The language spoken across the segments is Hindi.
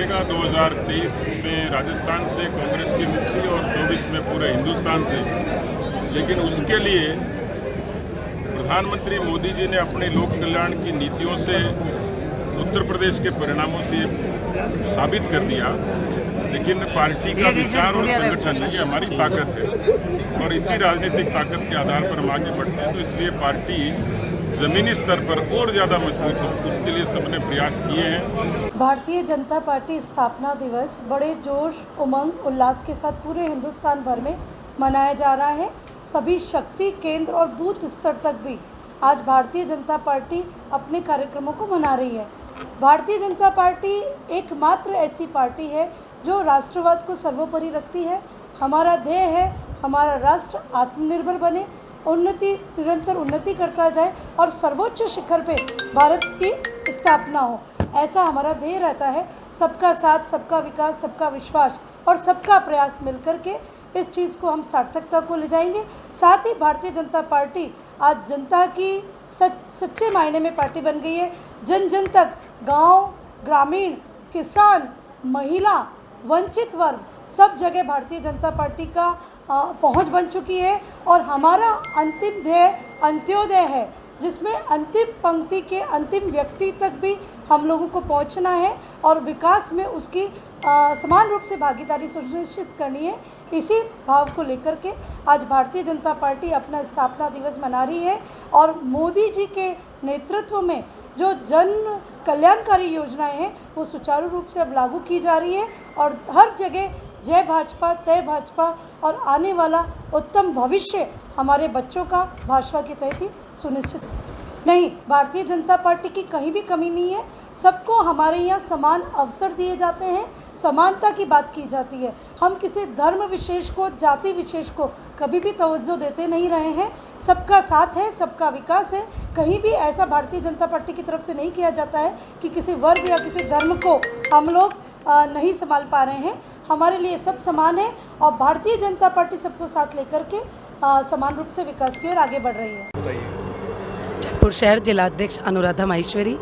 मिलेगा 2023 में राजस्थान से कांग्रेस की मुक्ति और 24 में पूरे हिंदुस्तान से। लेकिन उसके लिए प्रधानमंत्री मोदी जी ने अपने लोक कल्याण की नीतियों से उत्तर प्रदेश के परिणामों से साबित कर दिया। लेकिन पार्टी का विचार और संगठन ये हमारी ताकत है और इसी राजनीतिक ताकत के आधार पर हम आगे बढ़ते हैं। तो इसलिए पार्टी जमीनी स्तर पर और ज़्यादा मजबूत हो, उसके लिए सबने प्रयास किए हैं। भारतीय जनता पार्टी स्थापना दिवस बड़े जोश, उमंग, उल्लास के साथ पूरे हिंदुस्तान भर में मनाया जा रहा है। सभी शक्ति केंद्र और बूथ स्तर तक भी आज भारतीय जनता पार्टी अपने कार्यक्रमों को मना रही है। भारतीय जनता पार्टी एकमात्र ऐसी पार्टी है जो राष्ट्रवाद को सर्वोपरि रखती है। हमारा ध्येय है हमारा राष्ट्र आत्मनिर्भर बने, निरंतर उन्नति करता जाए और सर्वोच्च शिखर पे भारत की स्थापना हो, ऐसा हमारा ध्येय रहता है। सबका साथ, सबका विकास, सबका विश्वास और सबका प्रयास मिलकर के इस चीज़ को हम सार्थकता को ले जाएंगे। साथ ही भारतीय जनता पार्टी आज जनता की सच्चे मायने में पार्टी बन गई है। जन जन तक, गांव, ग्रामीण, किसान, महिला, वंचित वर्ग, सब जगह भारतीय जनता पार्टी का पहुंच बन चुकी है। और हमारा अंतिम ध्येय अंत्योदय है, जिसमें अंतिम पंक्ति के अंतिम व्यक्ति तक भी हम लोगों को पहुंचना है और विकास में उसकी समान रूप से भागीदारी सुनिश्चित करनी है। इसी भाव को लेकर के आज भारतीय जनता पार्टी अपना स्थापना दिवस मना रही है और मोदी जी के नेतृत्व में जो जन कल्याणकारी योजनाएं हैं वो सुचारू रूप से अब लागू की जा रही है और हर जगह जय भाजपा, तय भाजपा और आने वाला उत्तम भविष्य हमारे बच्चों का भाजपा के तहत ही सुनिश्चित। नहीं, भारतीय जनता पार्टी की कहीं भी कमी नहीं है। सबको हमारे यहाँ समान अवसर दिए जाते हैं, समानता की बात की जाती है। हम किसी धर्म विशेष को, जाति विशेष को कभी भी तवज्जो देते नहीं रहे हैं। सबका साथ है, सबका विकास है। कहीं भी ऐसा भारतीय जनता पार्टी की तरफ से नहीं किया जाता है कि किसी वर्ग या किसी धर्म को हम लोग नहीं संभाल पा रहे हैं। हमारे लिए सब समान है और भारतीय जनता पार्टी सबको साथ लेकर के समान रूप से विकास की ओर आगे बढ़ रही है। जयपुर शहर जिलाध्यक्ष अनुराधा माहेश्वरी।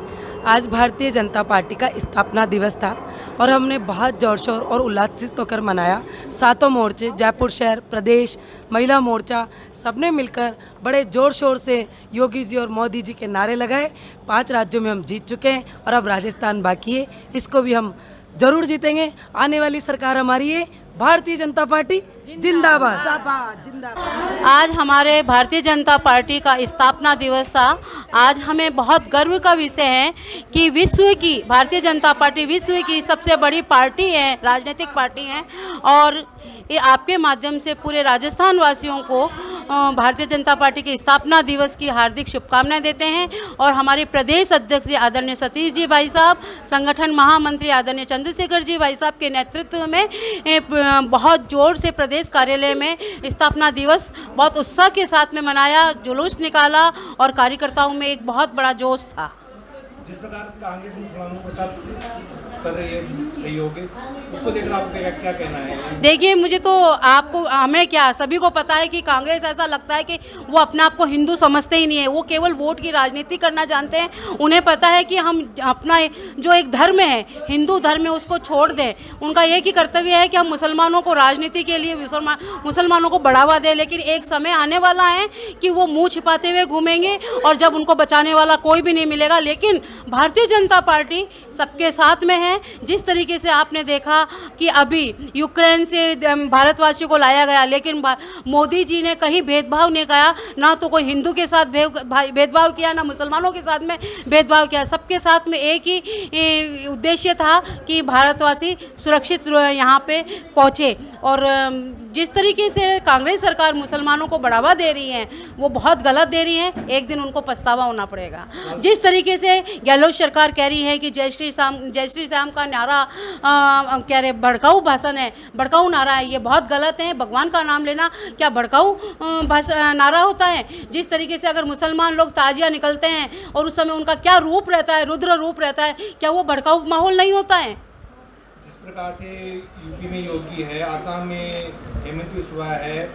आज भारतीय जनता पार्टी का स्थापना दिवस था और हमने बहुत जोर शोर और उल्लासित होकर मनाया। सातों मोर्चे, जयपुर शहर, प्रदेश, महिला मोर्चा, सबने मिलकर बड़े जोर शोर से योगी जी और मोदी जी के नारे लगाए। 5 राज्यों में हम जीत चुके हैं और अब राजस्थान बाकी है, इसको भी हम जरूर जीतेंगे। आने वाली सरकार हमारी है। भारतीय जनता पार्टी जिंदाबाद। आज हमारे भारतीय जनता पार्टी का स्थापना दिवस था। आज हमें बहुत गर्व का विषय है कि भारतीय जनता पार्टी विश्व की सबसे बड़ी पार्टी है, राजनीतिक पार्टी है और ये आपके माध्यम से पूरे राजस्थान वासियों को भारतीय जनता पार्टी के स्थापना दिवस की हार्दिक शुभकामनाएं देते हैं। और हमारे प्रदेश अध्यक्ष जी आदरणीय सतीश जी भाई साहब, संगठन महामंत्री आदरणीय चंद्रशेखर जी भाई साहब के नेतृत्व में बहुत जोर से प्रदेश कार्यालय में स्थापना दिवस बहुत उत्साह के साथ में मनाया, जुलूस निकाला और कार्यकर्ताओं में एक बहुत बड़ा जोश था। जिस प्रकार से कांग्रेस मुसलमानों को साथ कर रही है सहयोग, उसको देखकर आपका क्या कहना है? देखिए, मुझे तो हमें क्या, सभी को पता है कि कांग्रेस ऐसा लगता है कि वो अपने आप को हिंदू समझते ही नहीं है। वो केवल वोट की राजनीति करना जानते हैं। उन्हें पता है कि हम अपना जो एक धर्म है, हिंदू धर्म है, उसको छोड़ दें। उनका एक ही कर्तव्य है कि हम मुसलमानों को राजनीति के लिए मुसलमानों को बढ़ावा दें। लेकिन एक समय आने वाला है कि वो मुँह छिपाते हुए घूमेंगे और जब उनको बचाने वाला कोई भी नहीं मिलेगा। लेकिन भारतीय जनता पार्टी सबके साथ में है। जिस तरीके से आपने देखा कि अभी यूक्रेन से भारतवासियों को लाया गया, लेकिन मोदी जी ने कहीं भेदभाव नहीं किया, ना तो कोई हिंदू के साथ भेदभाव किया, ना मुसलमानों के साथ में भेदभाव किया। सबके साथ में एक ही उद्देश्य था कि भारतवासी सुरक्षित यहाँ पे पहुँचे। और जिस तरीके से कांग्रेस सरकार मुसलमानों को बढ़ावा दे रही है वो बहुत गलत दे रही है। एक दिन उनको पछतावा होना पड़ेगा। जिस तरीके से गहलोत सरकार कह रही है कि जय श्री श्याम का नारा कह रहे भड़काऊ भाषण है, भड़काऊ नारा है, ये बहुत गलत है। भगवान का नाम लेना क्या भड़काऊ नारा होता है? जिस तरीके से अगर मुसलमान लोग ताजिया निकलते हैं और उस समय उनका क्या रूप रहता है, रुद्र रूप रहता है, क्या वो भड़काऊ माहौल नहीं होता है? जिस प्रकार से यूपी में योगी है, आसाम में हेमंत बिस्वा है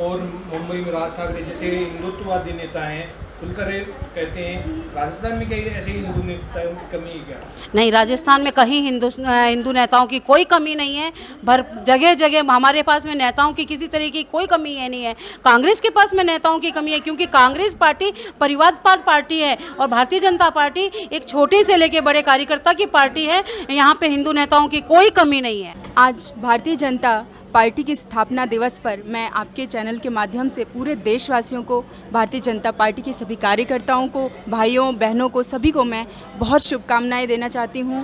और मुंबई में राज ठाकरे जैसे हिंदुत्ववादी नेता हैं, खुलकर कहते हैं। राजस्थान में कहीं ऐसे हिंदू नेताओं की कमी है क्या? नहीं, राजस्थान में कहीं हिंदू नेताओं की कोई कमी नहीं है। भर जगह जगह हमारे पास में नेताओं की किसी तरह की कोई कमी है नहीं है। कांग्रेस के पास में नेताओं की कमी है, क्योंकि कांग्रेस पार्टी परिवारवाद पार्टी है और भारतीय जनता पार्टी एक छोटे से लेके बड़े कार्यकर्ता की पार्टी है। यहाँ पे हिंदू नेताओं की कोई कमी नहीं है। आज भारतीय जनता पार्टी की स्थापना दिवस पर मैं आपके चैनल के माध्यम से पूरे देशवासियों को, भारतीय जनता पार्टी के सभी कार्यकर्ताओं को, भाइयों बहनों को, सभी को मैं बहुत शुभकामनाएं देना चाहती हूं।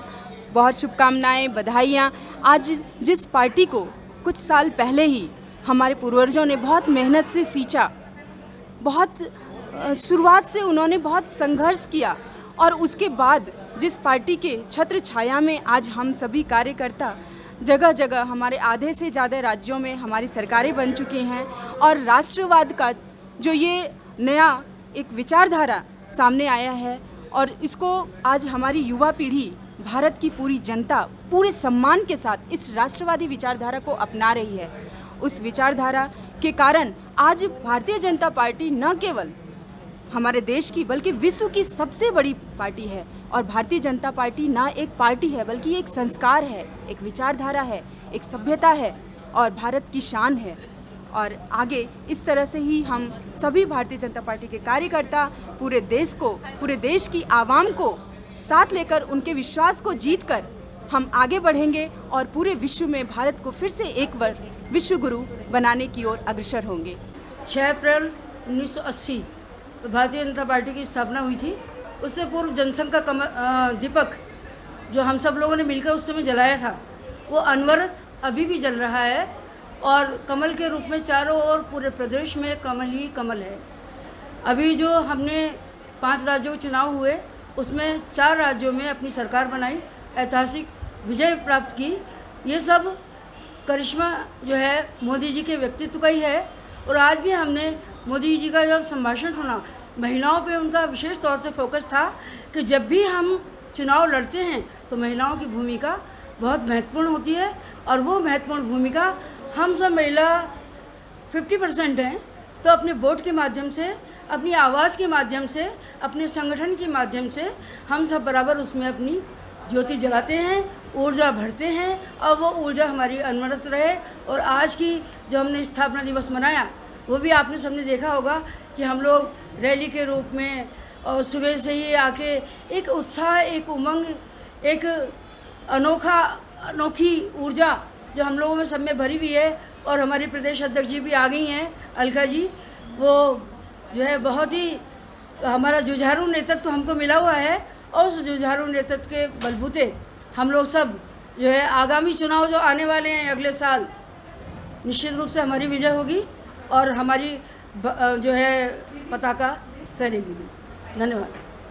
बहुत शुभकामनाएं, बधाइयाँ। आज जिस पार्टी को कुछ साल पहले ही हमारे पूर्वजों ने बहुत मेहनत से सींचा, बहुत शुरुआत से उन्होंने बहुत संघर्ष किया, और उसके बाद जिस पार्टी के छत्र छाया में आज हम सभी कार्यकर्ता जगह जगह, हमारे आधे से ज़्यादा राज्यों में हमारी सरकारें बन चुकी हैं, और राष्ट्रवाद का जो ये नया एक विचारधारा सामने आया है, और इसको आज हमारी युवा पीढ़ी, भारत की पूरी जनता पूरे सम्मान के साथ इस राष्ट्रवादी विचारधारा को अपना रही है। उस विचारधारा के कारण आज भारतीय जनता पार्टी न केवल हमारे देश की बल्कि विश्व की सबसे बड़ी पार्टी है। और भारतीय जनता पार्टी ना एक पार्टी है बल्कि एक संस्कार है, एक विचारधारा है, एक सभ्यता है और भारत की शान है। और आगे इस तरह से ही हम सभी भारतीय जनता पार्टी के कार्यकर्ता पूरे देश को, पूरे देश की आवाम को साथ लेकर उनके विश्वास को जीतकर हम आगे बढ़ेंगे और पूरे विश्व में भारत को फिर से एक बार विश्व गुरु बनाने की ओर अग्रसर होंगे। 6 अप्रैल 1980 भारतीय जनता पार्टी की स्थापना हुई थी। उससे पूर्व जनसंघ का दीपक जो हम सब लोगों ने मिलकर उस समय जलाया था, वो अनवरत अभी भी जल रहा है और कमल के रूप में चारों ओर पूरे प्रदेश में कमल ही कमल है। अभी जो हमने 5 राज्यों के चुनाव हुए, उसमें 4 राज्यों में अपनी सरकार बनाई, ऐतिहासिक विजय प्राप्त की। ये सब करिश्मा जो है मोदी जी के व्यक्तित्व का ही है। और आज भी हमने मोदी जी का जब संभाषण सुना, महिलाओं पे उनका विशेष तौर से फोकस था कि जब भी हम चुनाव लड़ते हैं तो महिलाओं की भूमिका बहुत महत्वपूर्ण होती है। और वो महत्वपूर्ण भूमिका हम सब महिला 50% हैं, तो अपने वोट के माध्यम से, अपनी आवाज़ के माध्यम से, अपने संगठन के माध्यम से हम सब बराबर उसमें अपनी ज्योति जलाते हैं, ऊर्जा भरते हैं और वो ऊर्जा हमारी अनवरत रहे। और आज की जो हमने स्थापना दिवस मनाया, वो भी आपने सबने देखा होगा कि हम लोग रैली के रूप में और सुबह से ही आके एक उत्साह, एक उमंग, एक अनोखी ऊर्जा जो हम लोगों में सब में भरी हुई है। और हमारी प्रदेश अध्यक्ष जी भी आ गई हैं, अलका जी, वो जो है बहुत ही हमारा जुझारू नेतृत्व हमको मिला हुआ है। और उस जुझारू नेतृत्व के बलबूते हम लोग सब जो है आगामी चुनाव जो आने वाले हैं अगले साल, निश्चित रूप से हमारी विजय होगी और हमारी जो है पताका फहरेगी। धन्यवाद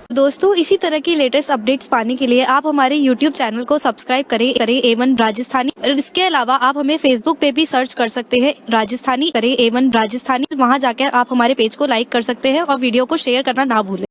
दोस्तों। इसी तरह की लेटेस्ट अपडेट्स पाने के लिए आप हमारे YouTube चैनल को सब्सक्राइब करें A1 राजस्थानी। और इसके अलावा आप हमें Facebook पे भी सर्च कर सकते हैं, राजस्थानी करें A1 राजस्थानी। वहां जाकर आप हमारे पेज को लाइक कर सकते हैं और वीडियो को शेयर करना ना भूलें।